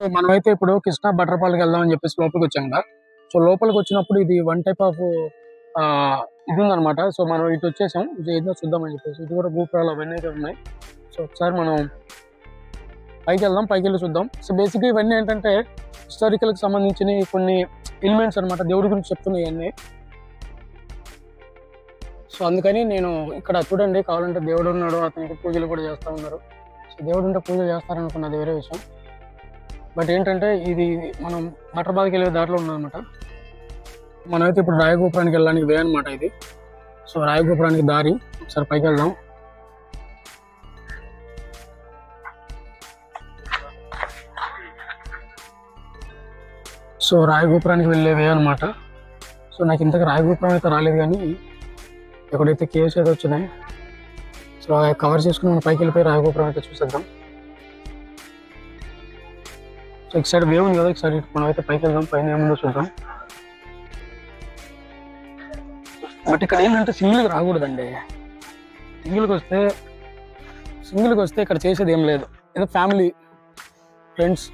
So మనమైతే ఇప్పుడు Krishna butter ఫాల్కి వెళ్దాం అని చెప్పేసి లోపలికి వచ్చాం కదా. సో లోపలికి వచ్చినప్పుడు ఇది వన్ టైప్ ఆఫ్ ఇది ఉందన్నమాట. సో మనం ఇటు వచ్చేసాం, ఇది ఏదో చూద్దామని చెప్పేసి. ఇది కూడా గోపురాలు అవన్నీ అయితే ఉన్నాయి. సో ఒకసారి మనం పైకి వెళ్దాం, పైకి వెళ్ళి చూద్దాం. సో బేసిక్గా ఇవన్నీ ఏంటంటే హిస్టారికల్కి సంబంధించిన కొన్ని ఎలిమెంట్స్ అనమాట, దేవుడి గురించి చెప్తున్నాయి ఇవన్నీ. సో అందుకని నేను ఇక్కడ చూడండి, కావాలంటే దేవుడు ఉన్నాడు, అతనికి పూజలు కూడా చేస్తూ ఉన్నారు. సో దేవుడు ఉంటే పూజలు చేస్తారనుకున్నది వేరే విషయం. బట్ ఏంటంటే ఇది మనం బటర్బాద్కి వెళ్ళే దారిలో ఉన్నదన్నమాట. మనమైతే ఇప్పుడు రాయగోపురానికి వెళ్ళడానికి వే అనమాట ఇది. సో రాయగోపురానికి దారి, ఒకసారి పైకి వెళ్దాం. సో రాయగోపురానికి వెళ్ళే వే అనమాట. సో నాకు ఇంతకు రాయగోపురం అయితే రాలేదు, కానీ ఎక్కడైతే కేవ్స్ అయితే వచ్చినాయి. సో కవర్ చేసుకుని మనం పైకి వెళ్ళిపోయి రాయగోపురం అయితే చూసేద్దాం. సో ఇటు సైడ్ వేవ్ ఉంది కదా, ఒకసారి మనం అయితే పైకి వెళ్దాం, పైన ఏముందో చూద్దాం. బట్ ఇక్కడ ఏంటంటే సింగిల్గా రాకూడదండి. సింగిల్కి వస్తే ఇక్కడ చేసేది ఏం లేదు. ఏదో ఫ్యామిలీ ఫ్రెండ్స్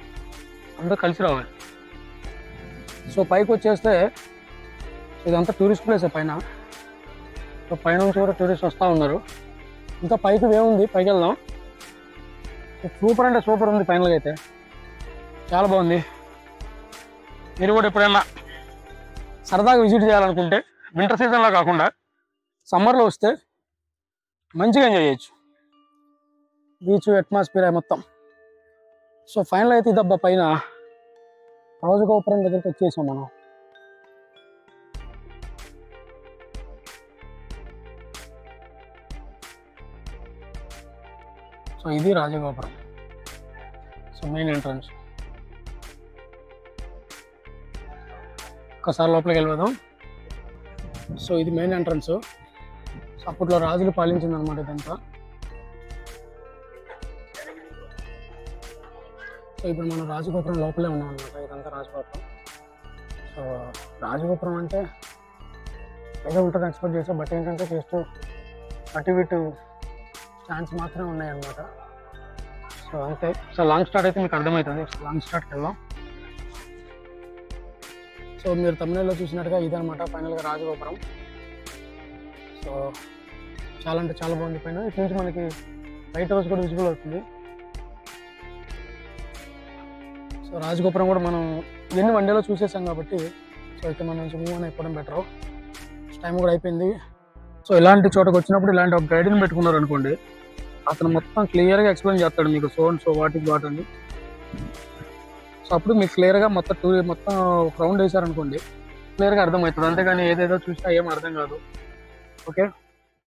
అందరూ కలిసి రావాలి. సో పైకి వచ్చేస్తే ఇదంతా టూరిస్ట్ ప్లేస్ పైన. సో పైన నుంచి కూడా టూరిస్ట్ వస్తూ ఉన్నారు. ఇంకా పైకి వే ఉంది, పైకి వెళ్దాం. సూపర్ అంటే సూపర్ ఉంది, ఫైనల్గా అయితే చాలా బాగుంది. మీరు కూడా ఎప్పుడైనా సరదాగా విజిట్ చేయాలనుకుంటే వింటర్ సీజన్లో కాకుండా సమ్మర్లో వస్తే మంచిగా ఎంజాయ్ చేయొచ్చు, బీచ్ అట్మాస్ఫియర్ మొత్తం. సో ఫైనల్ అయితే ఇదబ్బా, పైన రాజగోపురం దగ్గరికి వచ్చేసాం మనం. సో ఇది రాజగోపురం, సో మెయిన్ ఎంట్రన్స్. ఒకసారి లోపలికి వెళ్ళిపోదాం. సో ఇది మెయిన్ ఎంట్రన్స్. సో అప్పట్లో రాజులు పాలించింది అనమాట ఇదంతా. సో ఇప్పుడు మనం రాజగోపురం లోపలే ఉన్నాం అనమాట, ఇదంతా రాజగోపురం. సో రాజగోపురం అంటే ఏదో ఉంటుంది ఎక్స్పెక్ట్ చేస్తాం, బట్ ఏంటంటే జస్ట్ అటు ఇటు స్టాండ్స్ మాత్రమే ఉన్నాయి అన్నమాట. సో అంతే. సో లాంగ్ స్టార్ట్ అయితే మీకు అర్థమవుతుంది. లాంగ్ స్టార్ట్కి వెళ్దాం. సో మీరు తమిళలో చూసినట్టుగా ఇదనమాట ఫైనల్గా రాజగోపురం. సో చాలా అంటే చాలా బాగుంది. పైన ఇటు నుంచి మనకి లైట్ హౌస్ కూడా విజిబుల్ అవుతుంది. సో రాజగోపురం కూడా మనం ఇవన్నీ వన్ డేలో చూసేసాం కాబట్టి సో అయితే మనం నుంచి మూవ్ అని అయిపోవడం బెటర్. టైం కూడా అయిపోయింది. సో ఇలాంటి చోటకు వచ్చినప్పుడు ఇలాంటి ఒక గైడ్ని పెట్టుకున్నారు అనుకోండి, అతను మొత్తం క్లియర్గా ఎక్స్ప్లెయిన్ చేస్తాడు మీకు. సో వాట్ అని. సో అప్పుడు మీకు క్లియర్గా మొత్తం రౌండ్ వేసారనుకోండి, క్లియర్గా అర్థమవుతుంది. అంతేగాని ఏదేదో చూసినా ఏం అర్థం కాదు. ఓకే.